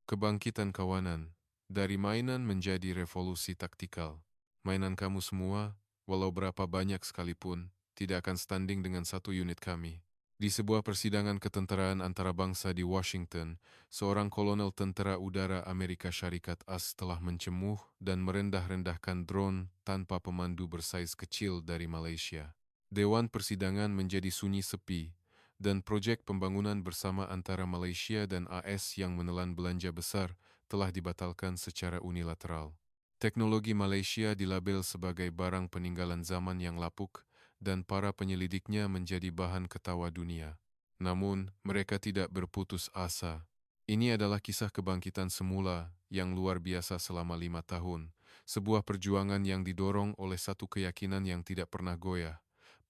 Kebangkitan kawanan, dari mainan menjadi revolusi taktikal. Mainan kamu semua, walau berapa banyak sekalipun, tidak akan standing dengan satu unit kami. Di sebuah persidangan ketenteraan antara bangsa di Washington, seorang kolonel tentara udara Amerika Syarikat AS telah mencemuh dan merendah-rendahkan drone tanpa pemandu bersaiz kecil dari Malaysia. Dewan persidangan menjadi sunyi sepi, dan proyek pembangunan bersama antara Malaysia dan AS yang menelan belanja besar telah dibatalkan secara unilateral. Teknologi Malaysia dilabel sebagai barang peninggalan zaman yang lapuk dan para penyelidiknya menjadi bahan ketawa dunia. Namun, mereka tidak berputus asa. Ini adalah kisah kebangkitan semula yang luar biasa selama 5 tahun, sebuah perjuangan yang didorong oleh satu keyakinan yang tidak pernah goyah,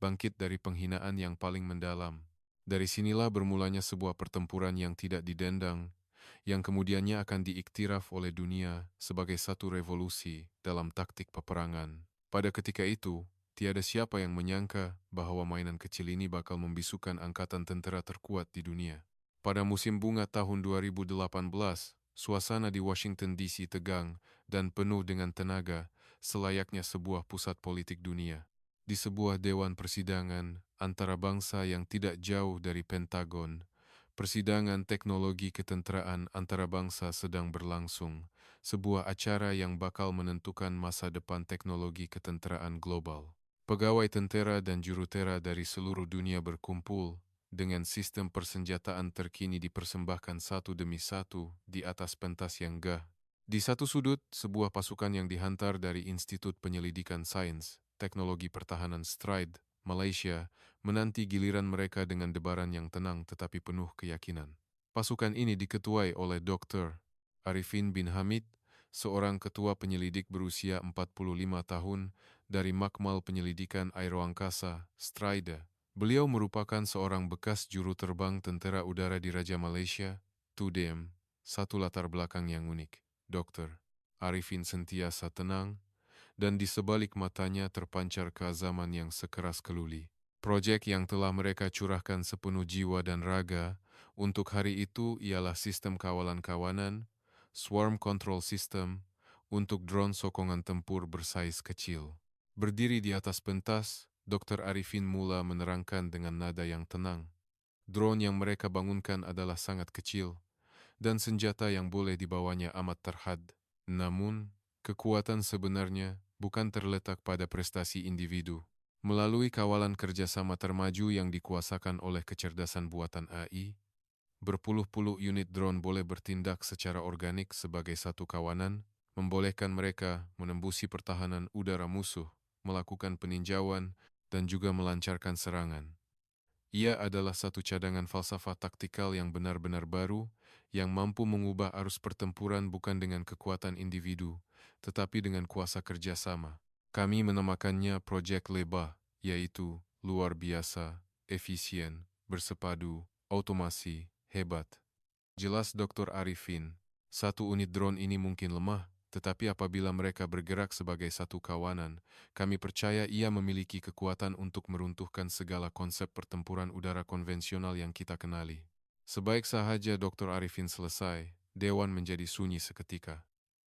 bangkit dari penghinaan yang paling mendalam. Dari sinilah bermulanya sebuah pertempuran yang tidak didendang, yang kemudiannya akan diiktiraf oleh dunia sebagai satu revolusi dalam taktik peperangan. Pada ketika itu, tiada siapa yang menyangka bahwa mainan kecil ini bakal membisukan angkatan tentara terkuat di dunia. Pada musim bunga tahun 2018, suasana di Washington DC tegang dan penuh dengan tenaga, selayaknya sebuah pusat politik dunia. Di sebuah dewan persidangan antara bangsa yang tidak jauh dari Pentagon, persidangan teknologi ketenteraan antara bangsa sedang berlangsung, sebuah acara yang bakal menentukan masa depan teknologi ketenteraan global. Pegawai tentera dan jurutera dari seluruh dunia berkumpul dengan sistem persenjataan terkini dipersembahkan satu demi satu di atas pentas yang gah. Di satu sudut, sebuah pasukan yang dihantar dari Institut Penyelidikan Sains, Teknologi Pertahanan Stride, Malaysia, menanti giliran mereka dengan debaran yang tenang tetapi penuh keyakinan. Pasukan ini diketuai oleh Dr. Arifin bin Hamid, seorang ketua penyelidik berusia 45 tahun dari Makmal Penyelidikan Aeroangkasa, Stride. Beliau merupakan seorang bekas juru terbang tentera udara di Raja Malaysia, TUDM, satu latar belakang yang unik. Dr. Arifin sentiasa tenang, dan di sebalik matanya terpancar keazaman yang sekeras keluli. Proyek yang telah mereka curahkan sepenuh jiwa dan raga untuk hari itu ialah sistem kawalan kawanan, Swarm Control System, untuk drone sokongan tempur bersaiz kecil. Berdiri di atas pentas, Dr. Arifin mula menerangkan dengan nada yang tenang. Drone yang mereka bangunkan adalah sangat kecil, dan senjata yang boleh dibawanya amat terhad. Namun, kekuatan sebenarnya bukan terletak pada prestasi individu. Melalui kawalan kerjasama termaju yang dikuasakan oleh kecerdasan buatan AI, berpuluh-puluh unit drone boleh bertindak secara organik sebagai satu kawanan, membolehkan mereka menembusi pertahanan udara musuh, melakukan peninjauan, dan juga melancarkan serangan. Ia adalah satu cadangan falsafah taktikal yang benar-benar baru, yang mampu mengubah arus pertempuran bukan dengan kekuatan individu, tetapi dengan kuasa kerjasama. Kami menamakannya Projek Lebah, yaitu luar biasa, efisien, bersepadu, otomasi, hebat. Jelas Dr. Arifin, satu unit drone ini mungkin lemah, tetapi apabila mereka bergerak sebagai satu kawanan, kami percaya ia memiliki kekuatan untuk meruntuhkan segala konsep pertempuran udara konvensional yang kita kenali. Sebaik sahaja Dr. Arifin selesai, Dewan menjadi sunyi seketika.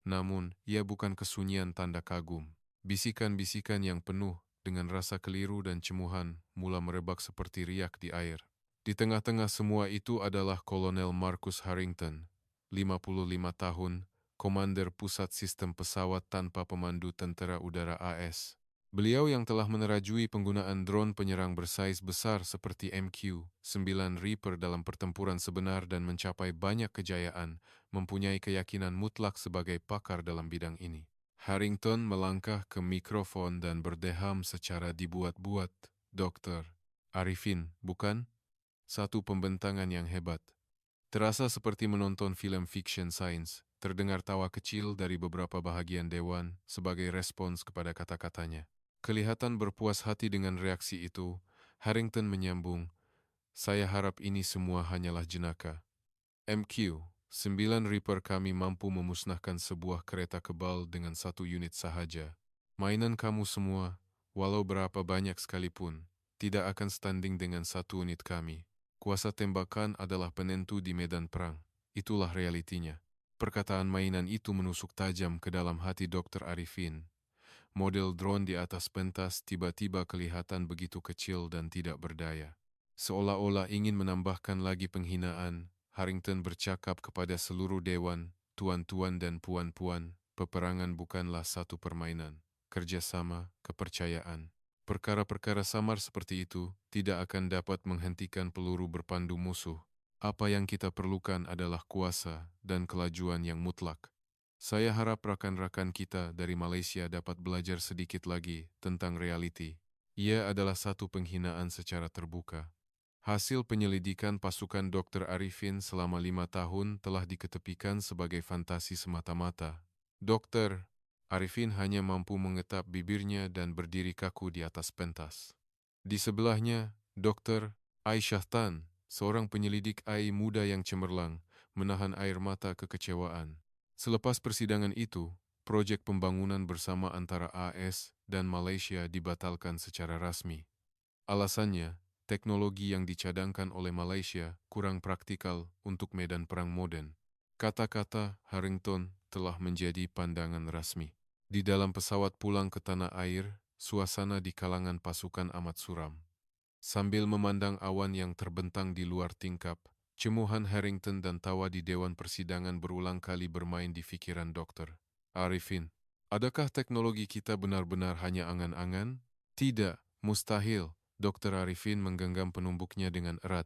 Namun, ia bukan kesunyian tanda kagum. Bisikan-bisikan yang penuh dengan rasa keliru dan cemuhan mula merebak seperti riak di air. Di tengah-tengah semua itu adalah Kolonel Marcus Harrington, 55 tahun, Komander Pusat Sistem Pesawat Tanpa Pemandu Tentara Udara AS. Beliau yang telah menerajui penggunaan drone penyerang bersaiz besar seperti MQ-9 Reaper dalam pertempuran sebenar dan mencapai banyak kejayaan, mempunyai keyakinan mutlak sebagai pakar dalam bidang ini. Harrington melangkah ke mikrofon dan berdeham secara dibuat-buat. Dr. Arifin, bukan? Satu pembentangan yang hebat. Terasa seperti menonton film fiction sains. Terdengar tawa kecil dari beberapa bahagian dewan sebagai respons kepada kata-katanya. Kelihatan berpuas hati dengan reaksi itu, Harrington menyambung, "Saya harap ini semua hanyalah jenaka. MQ-9 Reaper kami mampu memusnahkan sebuah kereta kebal dengan satu unit sahaja. Mainan kamu semua, walau berapa banyak sekalipun, tidak akan standing dengan satu unit kami. Kuasa tembakan adalah penentu di medan perang. Itulah realitinya." Perkataan mainan itu menusuk tajam ke dalam hati Dr. Arifin. Model drone di atas pentas tiba-tiba kelihatan begitu kecil dan tidak berdaya. Seolah-olah ingin menambahkan lagi penghinaan, Harrington bercakap kepada seluruh dewan, tuan-tuan dan puan-puan, peperangan bukanlah satu permainan. Kerjasama, kepercayaan. Perkara-perkara samar seperti itu tidak akan dapat menghentikan peluru berpandu musuh. Apa yang kita perlukan adalah kuasa dan kelajuan yang mutlak. Saya harap rakan-rakan kita dari Malaysia dapat belajar sedikit lagi tentang realiti. Ia adalah satu penghinaan secara terbuka. Hasil penyelidikan pasukan Dr. Arifin selama 5 tahun telah diketepikan sebagai fantasi semata-mata. Dr. Arifin hanya mampu mengetap bibirnya dan berdiri kaku di atas pentas. Di sebelahnya, Dr. Aisyah Tan, seorang penyelidik AI muda yang cemerlang, menahan air mata kekecewaan. Selepas persidangan itu, proyek pembangunan bersama antara AS dan Malaysia dibatalkan secara rasmi. Alasannya, teknologi yang dicadangkan oleh Malaysia kurang praktikal untuk medan perang modern. Kata-kata Harrington telah menjadi pandangan rasmi. Di dalam pesawat pulang ke tanah air, suasana di kalangan pasukan amat suram. Sambil memandang awan yang terbentang di luar tingkap, cemuhan Harrington dan tawa di dewan persidangan berulang kali bermain di pikiran Dr. Arifin. Adakah teknologi kita benar-benar hanya angan-angan? Tidak, mustahil. Dr. Arifin menggenggam penumbuknya dengan erat.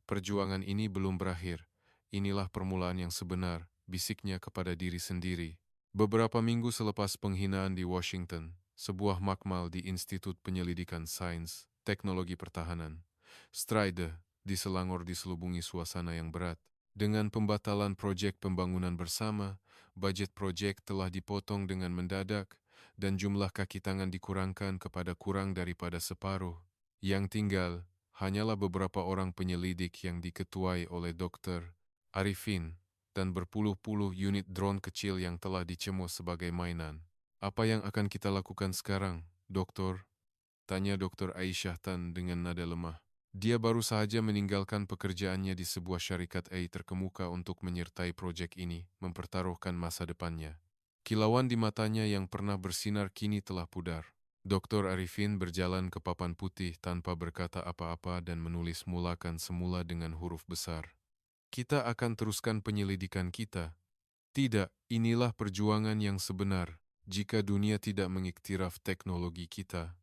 Perjuangan ini belum berakhir. Inilah permulaan yang sebenar, bisiknya kepada diri sendiri. Beberapa minggu selepas penghinaan di Washington, sebuah makmal di Institut Penyelidikan Sains Teknologi Pertahanan, Stride, di Selangor diselubungi suasana yang berat. Dengan pembatalan proyek pembangunan bersama, budget proyek telah dipotong dengan mendadak, dan jumlah kaki tangan dikurangkan kepada kurang daripada separuh. Yang tinggal hanyalah beberapa orang penyelidik yang diketuai oleh Dr. Arifin dan berpuluh-puluh unit drone kecil yang telah dicemooh sebagai mainan. Apa yang akan kita lakukan sekarang, Doktor? Tanya Dr. Aisyah Tan dengan nada lemah. Dia baru saja meninggalkan pekerjaannya di sebuah syarikat AI terkemuka untuk menyertai proyek ini, mempertaruhkan masa depannya. Kilauan di matanya yang pernah bersinar kini telah pudar. Dr. Arifin berjalan ke papan putih tanpa berkata apa-apa dan menulis mulakan semula dengan huruf besar. Kita akan teruskan penyelidikan kita. Tidak, inilah perjuangan yang sebenar. Jika dunia tidak mengiktiraf teknologi kita,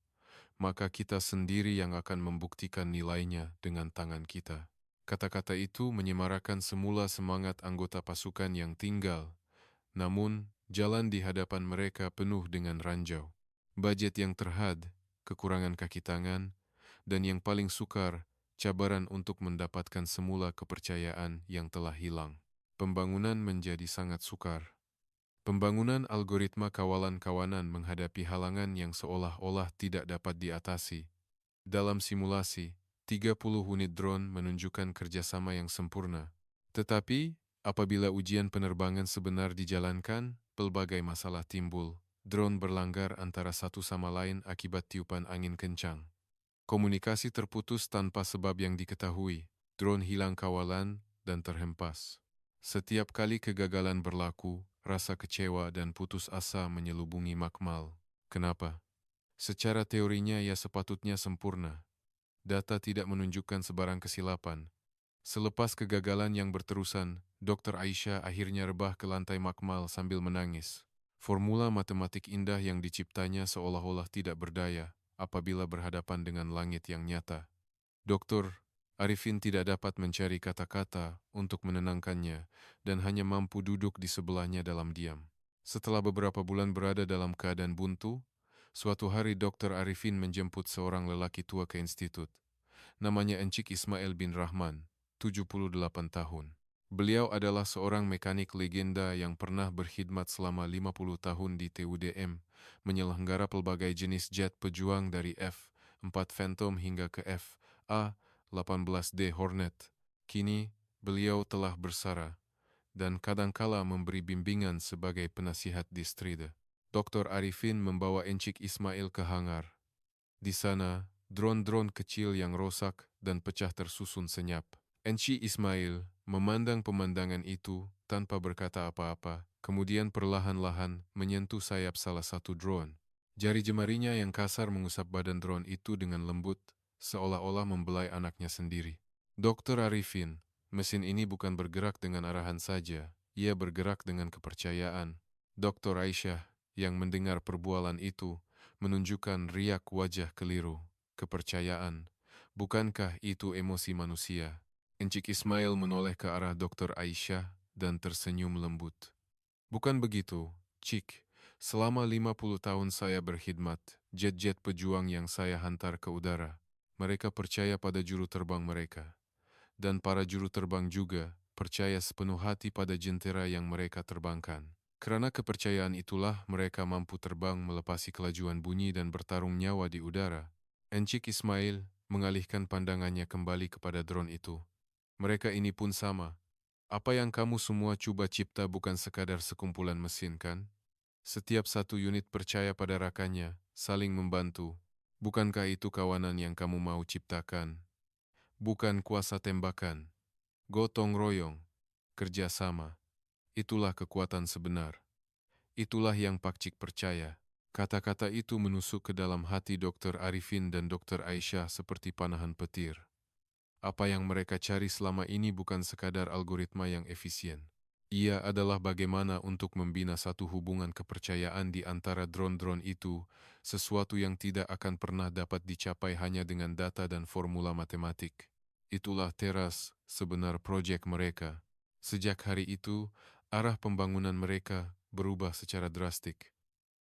maka kita sendiri yang akan membuktikan nilainya dengan tangan kita. Kata-kata itu menyemarakan semula semangat anggota pasukan yang tinggal. Namun, jalan di hadapan mereka penuh dengan ranjau. Budget yang terhad, kekurangan kaki tangan, dan yang paling sukar, cabaran untuk mendapatkan semula kepercayaan yang telah hilang. Pembangunan menjadi sangat sukar. Pembangunan algoritma kawalan kawanan menghadapi halangan yang seolah-olah tidak dapat diatasi. Dalam simulasi, 30 unit drone menunjukkan kerjasama yang sempurna. Tetapi, apabila ujian penerbangan sebenar dijalankan, pelbagai masalah timbul. Drone berlanggar antara satu sama lain akibat tiupan angin kencang. Komunikasi terputus tanpa sebab yang diketahui. Drone hilang kawalan dan terhempas. Setiap kali kegagalan berlaku, rasa kecewa dan putus asa menyelubungi makmal. Kenapa? Secara teorinya ia sepatutnya sempurna. Data tidak menunjukkan sebarang kesilapan. Selepas kegagalan yang berterusan, Dr. Aisyah akhirnya rebah ke lantai makmal sambil menangis. Formula matematik indah yang diciptanya seolah-olah tidak berdaya apabila berhadapan dengan langit yang nyata. Dr. Arifin tidak dapat mencari kata-kata untuk menenangkannya dan hanya mampu duduk di sebelahnya dalam diam. Setelah beberapa bulan berada dalam keadaan buntu, suatu hari Dr. Arifin menjemput seorang lelaki tua ke institut. Namanya Encik Ismail bin Rahman, 78 tahun. Beliau adalah seorang mekanik legenda yang pernah berkhidmat selama 50 tahun di TUDM, menyelenggara pelbagai jenis jet pejuang dari F-4 Phantom hingga ke F-A-18D Hornet. Kini, beliau telah bersara dan kadangkala memberi bimbingan sebagai penasihat di Stride. Dr. Arifin membawa Encik Ismail ke hangar. Di sana, drone-drone kecil yang rosak dan pecah tersusun senyap. Enci Ismail memandang pemandangan itu tanpa berkata apa-apa, kemudian perlahan-lahan menyentuh sayap salah satu drone. Jari jemarinya yang kasar mengusap badan drone itu dengan lembut, seolah-olah membelai anaknya sendiri. Dokter Arifin, mesin ini bukan bergerak dengan arahan saja, ia bergerak dengan kepercayaan. Dokter Aisyah, yang mendengar perbualan itu, menunjukkan riak wajah keliru. Kepercayaan, bukankah itu emosi manusia? Encik Ismail menoleh ke arah Dokter Aisyah dan tersenyum lembut. Bukan begitu, Cik. Selama 50 tahun saya berkhidmat, jet-jet pejuang yang saya hantar ke udara. Mereka percaya pada juru terbang mereka. Dan para juru terbang juga percaya sepenuh hati pada jentera yang mereka terbangkan. Karena kepercayaan itulah mereka mampu terbang melepasi kelajuan bunyi dan bertarung nyawa di udara. Encik Ismail mengalihkan pandangannya kembali kepada drone itu. Mereka ini pun sama. Apa yang kamu semua coba cipta bukan sekadar sekumpulan mesin, kan? Setiap satu unit percaya pada rakannya, saling membantu. Bukankah itu kawanan yang kamu mau ciptakan? Bukan kuasa tembakan, gotong royong, kerjasama. Itulah kekuatan sebenar. Itulah yang Pak Cik percaya. Kata-kata itu menusuk ke dalam hati Dr. Arifin dan Dr. Aisyah seperti panahan petir. Apa yang mereka cari selama ini bukan sekadar algoritma yang efisien. Ia adalah bagaimana untuk membina satu hubungan kepercayaan di antara drone-drone itu, sesuatu yang tidak akan pernah dapat dicapai hanya dengan data dan formula matematik. Itulah teras sebenar proyek mereka. Sejak hari itu, arah pembangunan mereka berubah secara drastik.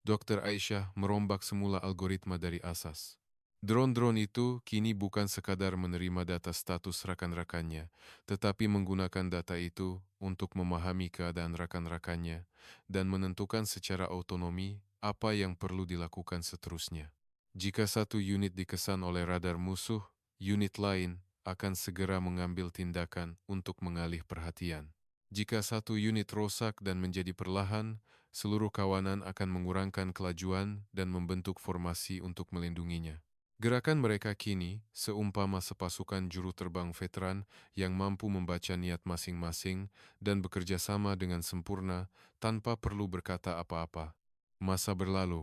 Dr. Aisyah merombak semula algoritma dari asas. Drone-drone itu kini bukan sekadar menerima data status rakan-rakannya, tetapi menggunakan data itu untuk memahami keadaan rakan-rakannya dan menentukan secara otonomi apa yang perlu dilakukan seterusnya. Jika satu unit dikesan oleh radar musuh, unit lain akan segera mengambil tindakan untuk mengalih perhatian. Jika satu unit rosak dan menjadi perlahan, seluruh kawanan akan mengurangkan kelajuan dan membentuk formasi untuk melindunginya. Gerakan mereka kini seumpama sepasukan juru terbang veteran yang mampu membaca niat masing-masing dan bekerja sama dengan sempurna tanpa perlu berkata apa-apa. Masa berlalu.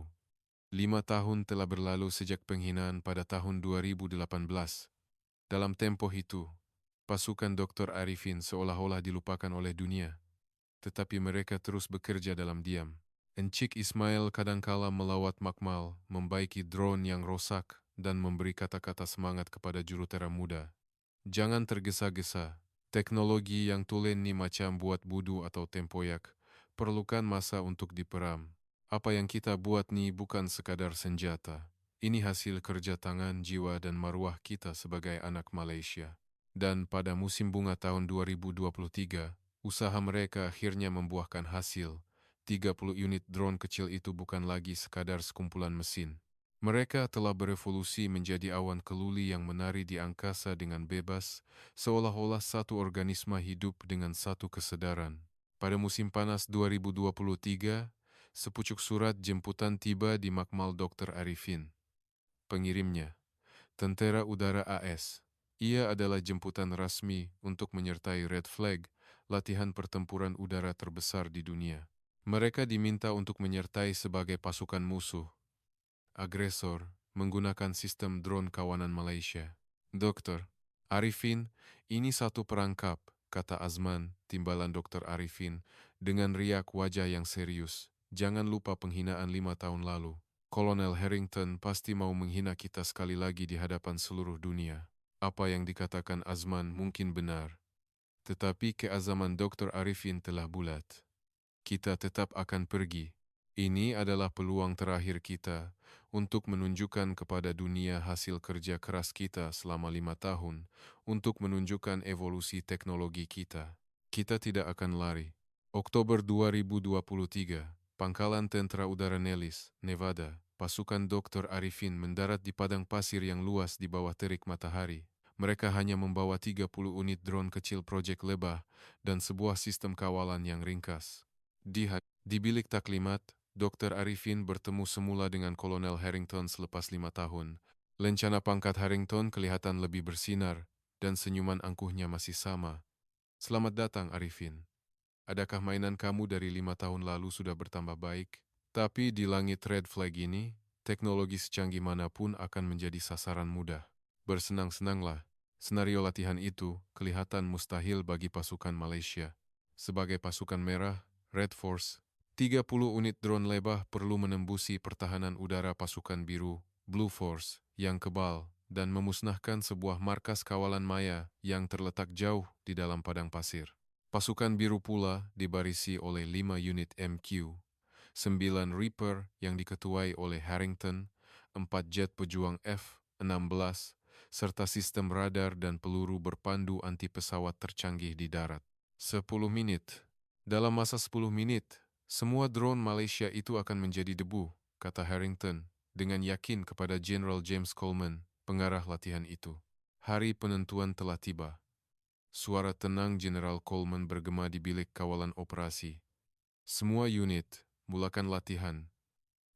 5 tahun telah berlalu sejak penghinaan pada tahun 2018. Dalam tempo itu, pasukan Dr. Arifin seolah-olah dilupakan oleh dunia, tetapi mereka terus bekerja dalam diam. Encik Ismail kadangkala melawat Makmal, membaiki drone yang rosak, dan memberi kata-kata semangat kepada jurutera muda. Jangan tergesa-gesa. Teknologi yang tulen ni macam buat budu atau tempoyak, perlukan masa untuk diperam. Apa yang kita buat ni bukan sekadar senjata. Ini hasil kerja tangan, jiwa dan maruah kita sebagai anak Malaysia. Dan pada musim bunga tahun 2023, usaha mereka akhirnya membuahkan hasil. 30 unit drone kecil itu bukan lagi sekadar sekumpulan mesin. Mereka telah berevolusi menjadi awan keluli yang menari di angkasa dengan bebas, seolah-olah satu organisme hidup dengan satu kesadaran. Pada musim panas 2023, sepucuk surat jemputan tiba di Makmal Dr. Arifin. Pengirimnya, Tentara Udara AS. Ia adalah jemputan rasmi untuk menyertai Red Flag, latihan pertempuran udara terbesar di dunia. Mereka diminta untuk menyertai sebagai pasukan musuh agresor menggunakan sistem drone kawanan Malaysia. Dokter Arifin, ini satu perangkap, kata Azman, timbalan Dokter Arifin, dengan riak wajah yang serius. Jangan lupa penghinaan 5 tahun lalu. Kolonel Harrington pasti mau menghina kita sekali lagi di hadapan seluruh dunia. Apa yang dikatakan Azman mungkin benar. Tetapi keazaman Dokter Arifin telah bulat. Kita tetap akan pergi. Ini adalah peluang terakhir kita untuk menunjukkan kepada dunia hasil kerja keras kita selama 5 tahun untuk menunjukkan evolusi teknologi kita. Kita tidak akan lari. Oktober 2023, Pangkalan Tentera Udara Nellis, Nevada, pasukan Dr. Arifin mendarat di padang pasir yang luas di bawah terik matahari. Mereka hanya membawa 30 unit drone kecil Project Lebah dan sebuah sistem kawalan yang ringkas. Di bilik taklimat, Dr. Arifin bertemu semula dengan Kolonel Harrington selepas 5 tahun. Lencana pangkat Harrington kelihatan lebih bersinar, dan senyuman angkuhnya masih sama. Selamat datang, Arifin. Adakah mainan kamu dari 5 tahun lalu sudah bertambah baik? Tapi di langit red flag ini, teknologi secanggih manapun akan menjadi sasaran mudah. Bersenang-senanglah. Senario latihan itu kelihatan mustahil bagi pasukan Malaysia. Sebagai pasukan merah, Red Force, 30 unit drone lebah perlu menembusi pertahanan udara pasukan biru, Blue Force, yang kebal dan memusnahkan sebuah markas kawalan maya yang terletak jauh di dalam padang pasir. Pasukan biru pula dibarisi oleh 5 unit MQ, 9 Reaper yang diketuai oleh Harrington, 4 jet pejuang F-16, serta sistem radar dan peluru berpandu anti pesawat tercanggih di darat. 10 menit. Dalam masa 10 menit, semua drone Malaysia itu akan menjadi debu, kata Harrington, dengan yakin kepada General James Coleman, pengarah latihan itu. Hari penentuan telah tiba. Suara tenang General Coleman bergema di bilik kawalan operasi. Semua unit, mulakan latihan.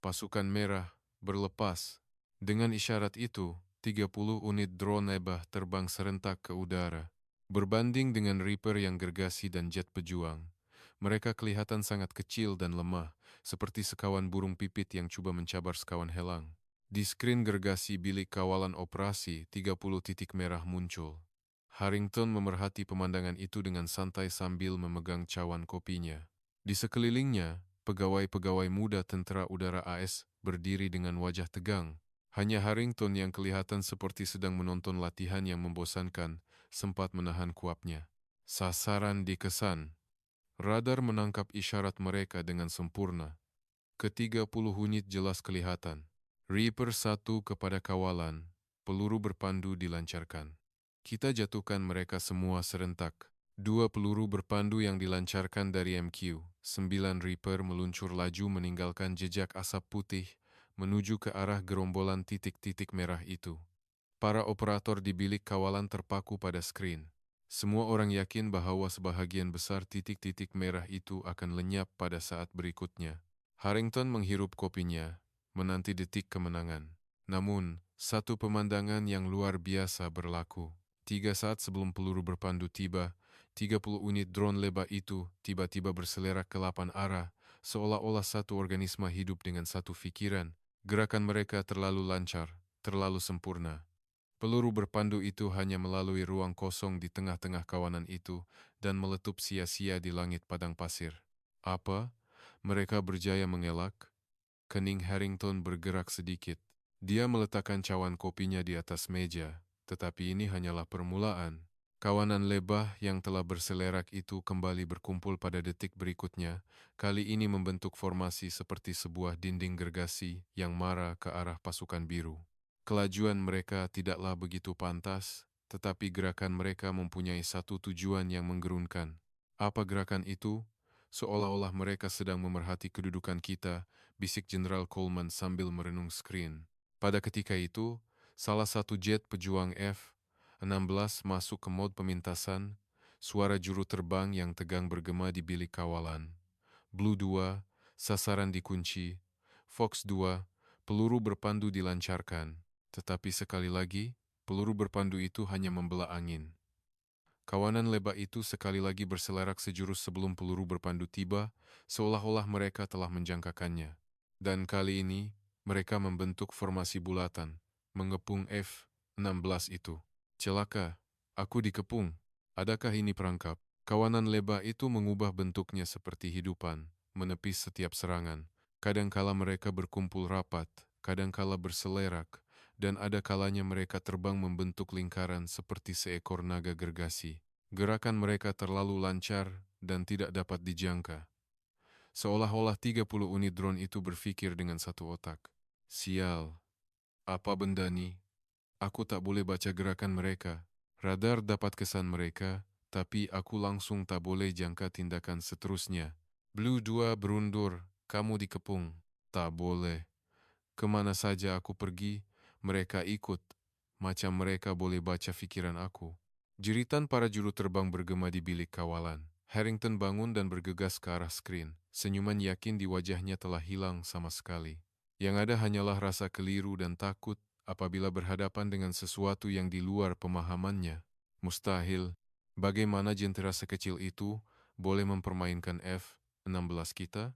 Pasukan merah, berlepas. Dengan isyarat itu, 30 unit drone lebah terbang serentak ke udara. Berbanding dengan Reaper yang gergasi dan jet pejuang, mereka kelihatan sangat kecil dan lemah, seperti sekawan burung pipit yang coba mencabar sekawan helang. Di skrin gergasi bilik kawalan operasi, 30 titik merah muncul. Harrington memerhati pemandangan itu dengan santai sambil memegang cawan kopinya. Di sekelilingnya, pegawai-pegawai muda tentara udara AS berdiri dengan wajah tegang. Hanya Harrington yang kelihatan seperti sedang menonton latihan yang membosankan, sempat menahan kuapnya. Sasaran dikesan. Radar menangkap isyarat mereka dengan sempurna. Ke-30 unit jelas kelihatan. Reaper 1 kepada kawalan, peluru berpandu dilancarkan. Kita jatuhkan mereka semua serentak. 2 peluru berpandu yang dilancarkan dari MQ, 9 Reaper meluncur laju meninggalkan jejak asap putih menuju ke arah gerombolan titik-titik merah itu. Para operator di bilik kawalan terpaku pada skrin. Semua orang yakin bahwa sebahagian besar titik-titik merah itu akan lenyap pada saat berikutnya. Harrington menghirup kopinya, menanti detik kemenangan. Namun, satu pemandangan yang luar biasa berlaku. 3 saat sebelum peluru berpandu tiba, 30 unit drone lebah itu tiba-tiba berselerak ke 8 arah, seolah-olah satu organisme hidup dengan satu pikiran. Gerakan mereka terlalu lancar, terlalu sempurna. Peluru berpandu itu hanya melalui ruang kosong di tengah-tengah kawanan itu dan meletup sia-sia di langit padang pasir. Apa? Mereka berjaya mengelak? Kening Harrington bergerak sedikit. Dia meletakkan cawan kopinya di atas meja, tetapi ini hanyalah permulaan. Kawanan lebah yang telah berselerak itu kembali berkumpul pada detik berikutnya, kali ini membentuk formasi seperti sebuah dinding gergasi yang marah ke arah pasukan biru. Kelajuan mereka tidaklah begitu pantas, tetapi gerakan mereka mempunyai satu tujuan yang menggerunkan. Apa gerakan itu? Seolah-olah mereka sedang memerhati kedudukan kita, bisik Jenderal Coleman sambil merenung skrin. Pada ketika itu, salah satu jet pejuang F-16 masuk ke mode pemintasan, suara juru terbang yang tegang bergema di bilik kawalan. Blue 2, sasaran dikunci. Fox 2, peluru berpandu dilancarkan. Tetapi sekali lagi, peluru berpandu itu hanya membelah angin. Kawanan lebah itu sekali lagi berselerak sejurus sebelum peluru berpandu tiba, seolah-olah mereka telah menjangkakannya. Dan kali ini, mereka membentuk formasi bulatan, mengepung F-16 itu. Celaka, aku dikepung. Adakah ini perangkap? Kawanan lebah itu mengubah bentuknya seperti hidupan, menepis setiap serangan. Kadangkala mereka berkumpul rapat, kadangkala berselerak, dan ada kalanya mereka terbang membentuk lingkaran seperti seekor naga gergasi. Gerakan mereka terlalu lancar dan tidak dapat dijangka. Seolah-olah 30 unit drone itu berpikir dengan satu otak. Sial, apa benda ni? Aku tak boleh baca gerakan mereka. Radar dapat kesan mereka, tapi aku langsung tak boleh jangka tindakan seterusnya. Blue 2 berundur, kamu dikepung. Tak boleh. Kemana saja aku pergi, mereka ikut. Macam mereka boleh baca fikiran aku. Jeritan para juru terbang bergema di bilik kawalan. Harrington bangun dan bergegas ke arah skrin. Senyuman yakin di wajahnya telah hilang sama sekali. Yang ada hanyalah rasa keliru dan takut apabila berhadapan dengan sesuatu yang di luar pemahamannya. Mustahil. Bagaimana jentera sekecil itu boleh mempermainkan F-16 kita?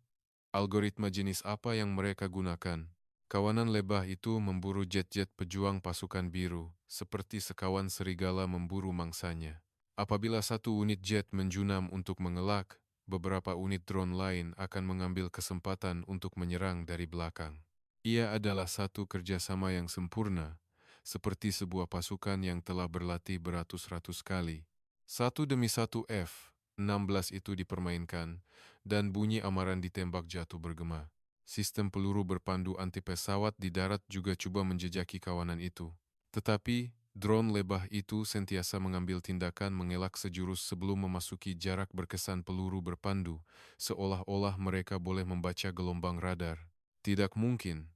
Algoritma jenis apa yang mereka gunakan? Kawanan lebah itu memburu jet-jet pejuang pasukan biru, seperti sekawan serigala memburu mangsanya. Apabila satu unit jet menjunam untuk mengelak, beberapa unit drone lain akan mengambil kesempatan untuk menyerang dari belakang. Ia adalah satu kerjasama yang sempurna, seperti sebuah pasukan yang telah berlatih beratus-ratus kali. Satu demi satu F-16 itu dipermainkan, dan bunyi amaran ditembak jatuh bergema. Sistem peluru berpandu anti pesawat di darat juga coba menjejaki kawanan itu. Tetapi, drone lebah itu sentiasa mengambil tindakan mengelak sejurus sebelum memasuki jarak berkesan peluru berpandu, seolah-olah mereka boleh membaca gelombang radar. Tidak mungkin.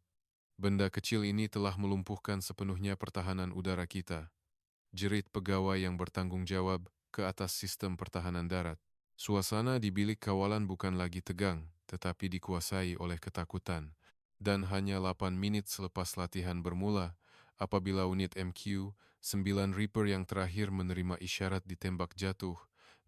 Benda kecil ini telah melumpuhkan sepenuhnya pertahanan udara kita. Jerit pegawai yang bertanggung jawab ke atas sistem pertahanan darat. Suasana di bilik kawalan bukan lagi tegang, tetapi dikuasai oleh ketakutan. Dan hanya 8 menit selepas latihan bermula, apabila unit MQ-9 Reaper yang terakhir menerima isyarat ditembak jatuh,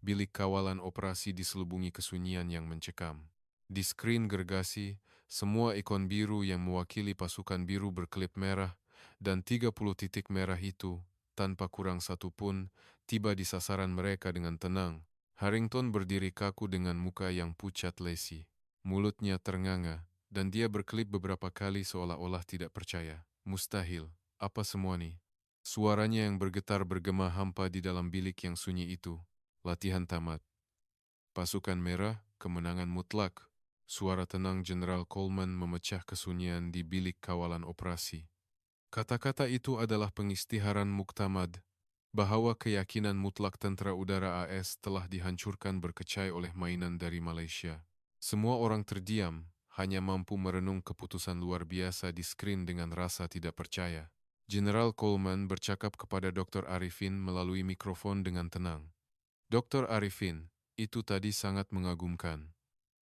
bilik kawalan operasi diselubungi kesunyian yang mencekam. Di skrin gergasi, semua ikon biru yang mewakili pasukan biru berkelip merah, dan 30 titik merah itu, tanpa kurang satu pun, tiba di sasaran mereka dengan tenang. Harrington berdiri kaku dengan muka yang pucat lesi. Mulutnya ternganga, dan dia berkelip beberapa kali seolah-olah tidak percaya. Mustahil. Apa semua nih? Suaranya yang bergetar bergema hampa di dalam bilik yang sunyi itu. Latihan tamat. Pasukan merah, kemenangan mutlak. Suara tenang Jenderal Coleman memecah kesunyian di bilik kawalan operasi. Kata-kata itu adalah pengistiharan muktamad bahwa keyakinan mutlak tentara udara AS telah dihancurkan berkecai oleh mainan dari Malaysia. Semua orang terdiam, hanya mampu merenung keputusan luar biasa di skrin dengan rasa tidak percaya. Jenderal Coleman bercakap kepada Dr. Arifin melalui mikrofon dengan tenang. Dr. Arifin, itu tadi sangat mengagumkan.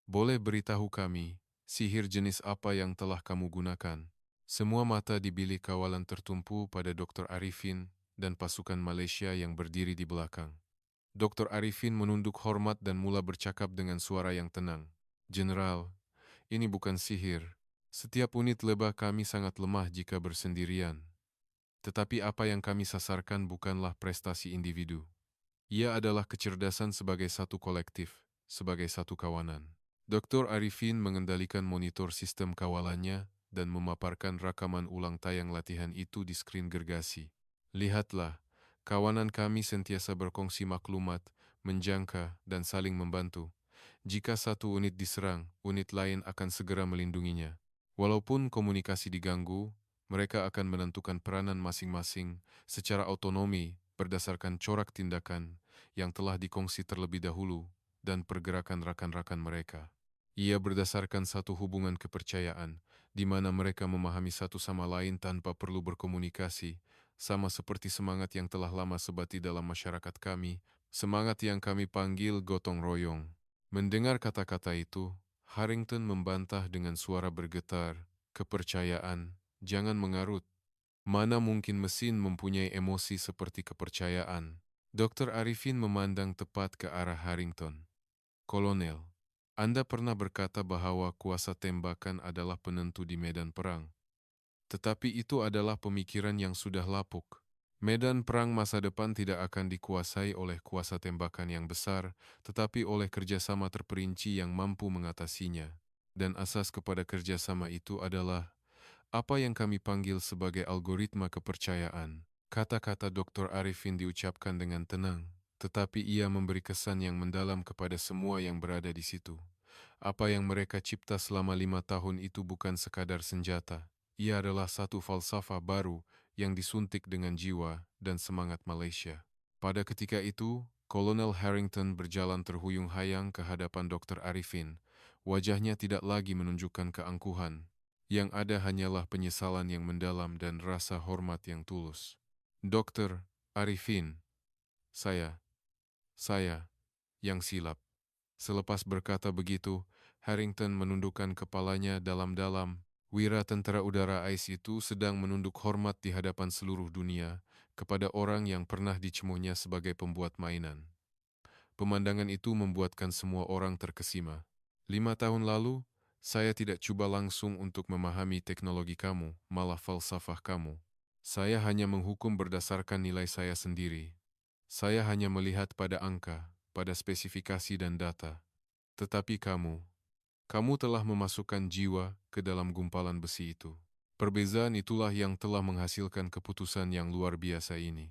Boleh beritahu kami, sihir jenis apa yang telah kamu gunakan? Semua mata di bilik kawalan tertumpu pada Dr. Arifin dan pasukan Malaysia yang berdiri di belakang. Dr. Arifin menunduk hormat dan mula bercakap dengan suara yang tenang. General, ini bukan sihir. Setiap unit lebah kami sangat lemah jika bersendirian. Tetapi apa yang kami sasarkan bukanlah prestasi individu. Ia adalah kecerdasan sebagai satu kolektif, sebagai satu kawanan. Dr. Arifin mengendalikan monitor sistem kawalannya dan memaparkan rakaman ulang tayang latihan itu di skrin gergasi. Lihatlah, kawanan kami sentiasa berkongsi maklumat, menjangka, dan saling membantu. Jika satu unit diserang, unit lain akan segera melindunginya. Walaupun komunikasi diganggu, mereka akan menentukan peranan masing-masing secara otonomi berdasarkan corak tindakan yang telah dikongsi terlebih dahulu dan pergerakan rakan-rakan mereka. Ia berdasarkan satu hubungan kepercayaan, di mana mereka memahami satu sama lain tanpa perlu berkomunikasi, sama seperti semangat yang telah lama sebati dalam masyarakat kami, semangat yang kami panggil gotong royong. Mendengar kata-kata itu, Harrington membantah dengan suara bergetar, kepercayaan, jangan mengarut. Mana mungkin mesin mempunyai emosi seperti kepercayaan? Dr. Arifin memandang tepat ke arah Harrington. Kolonel, Anda pernah berkata bahwa kuasa tembakan adalah penentu di medan perang. Tetapi itu adalah pemikiran yang sudah lapuk. Medan perang masa depan tidak akan dikuasai oleh kuasa tembakan yang besar, tetapi oleh kerjasama terperinci yang mampu mengatasinya. Dan asas kepada kerjasama itu adalah apa yang kami panggil sebagai algoritma kepercayaan. Kata-kata Dr. Arifin diucapkan dengan tenang, tetapi ia memberi kesan yang mendalam kepada semua yang berada di situ. Apa yang mereka cipta selama 5 tahun itu bukan sekadar senjata. Ia adalah satu falsafah baru yang disuntik dengan jiwa dan semangat Malaysia. Pada ketika itu, Kolonel Harrington berjalan terhuyung-hayang ke hadapan Dr. Arifin. Wajahnya tidak lagi menunjukkan keangkuhan. Yang ada hanyalah penyesalan yang mendalam dan rasa hormat yang tulus. Dr. Arifin, saya, yang silap. Selepas berkata begitu, Harrington menundukkan kepalanya dalam-dalam. Wira tentara udara AIS itu sedang menunduk hormat di hadapan seluruh dunia kepada orang yang pernah dicemuhnya sebagai pembuat mainan. Pemandangan itu membuatkan semua orang terkesima. 5 tahun lalu, saya tidak coba langsung untuk memahami teknologi kamu, malah falsafah kamu. Saya hanya menghukum berdasarkan nilai saya sendiri. Saya hanya melihat pada angka, pada spesifikasi dan data. Tetapi kamu telah memasukkan jiwa ke dalam gumpalan besi itu. Perbezaan itulah yang telah menghasilkan keputusan yang luar biasa ini.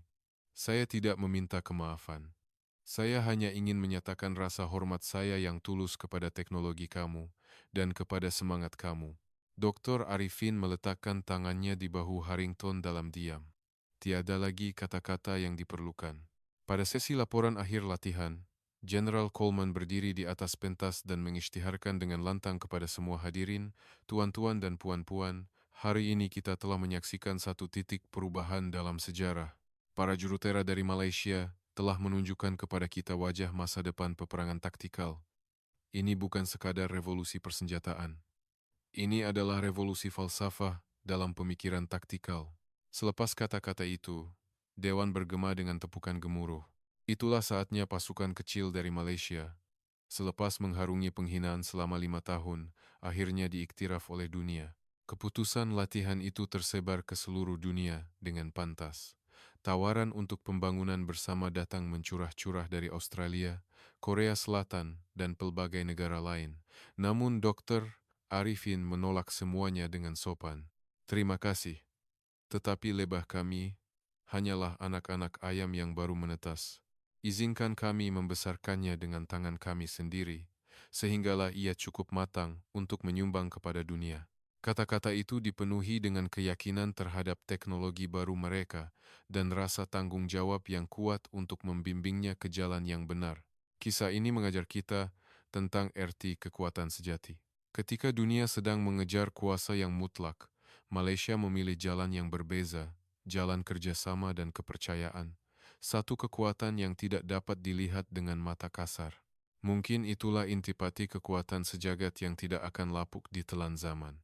Saya tidak meminta kemaafan. Saya hanya ingin menyatakan rasa hormat saya yang tulus kepada teknologi kamu dan kepada semangat kamu. Dr. Arifin meletakkan tangannya di bahu Harrington dalam diam. Tiada lagi kata-kata yang diperlukan. Pada sesi laporan akhir latihan, General Coleman berdiri di atas pentas dan mengisytiharkan dengan lantang kepada semua hadirin, tuan-tuan dan puan-puan, hari ini kita telah menyaksikan satu titik perubahan dalam sejarah. Para jurutera dari Malaysia telah menunjukkan kepada kita wajah masa depan peperangan taktikal. Ini bukan sekadar revolusi persenjataan. Ini adalah revolusi falsafah dalam pemikiran taktikal. Selepas kata-kata itu, Dewan bergema dengan tepukan gemuruh. Itulah saatnya pasukan kecil dari Malaysia, selepas mengharungi penghinaan selama 5 tahun, akhirnya diiktiraf oleh dunia. Keputusan latihan itu tersebar ke seluruh dunia dengan pantas. Tawaran untuk pembangunan bersama datang mencurah-curah dari Australia, Korea Selatan, dan pelbagai negara lain. Namun Dr. Arifin menolak semuanya dengan sopan. Terima kasih. Tetapi lebah kami hanyalah anak-anak ayam yang baru menetas. Izinkan kami membesarkannya dengan tangan kami sendiri, sehinggalah ia cukup matang untuk menyumbang kepada dunia. Kata-kata itu dipenuhi dengan keyakinan terhadap teknologi baru mereka dan rasa tanggung jawab yang kuat untuk membimbingnya ke jalan yang benar. Kisah ini mengajar kita tentang erti kekuatan sejati. Ketika dunia sedang mengejar kuasa yang mutlak, Malaysia memilih jalan yang berbeza, jalan kerjasama dan kepercayaan. Satu kekuatan yang tidak dapat dilihat dengan mata kasar. Mungkin itulah intipati kekuatan sejagat yang tidak akan lapuk di telan zaman.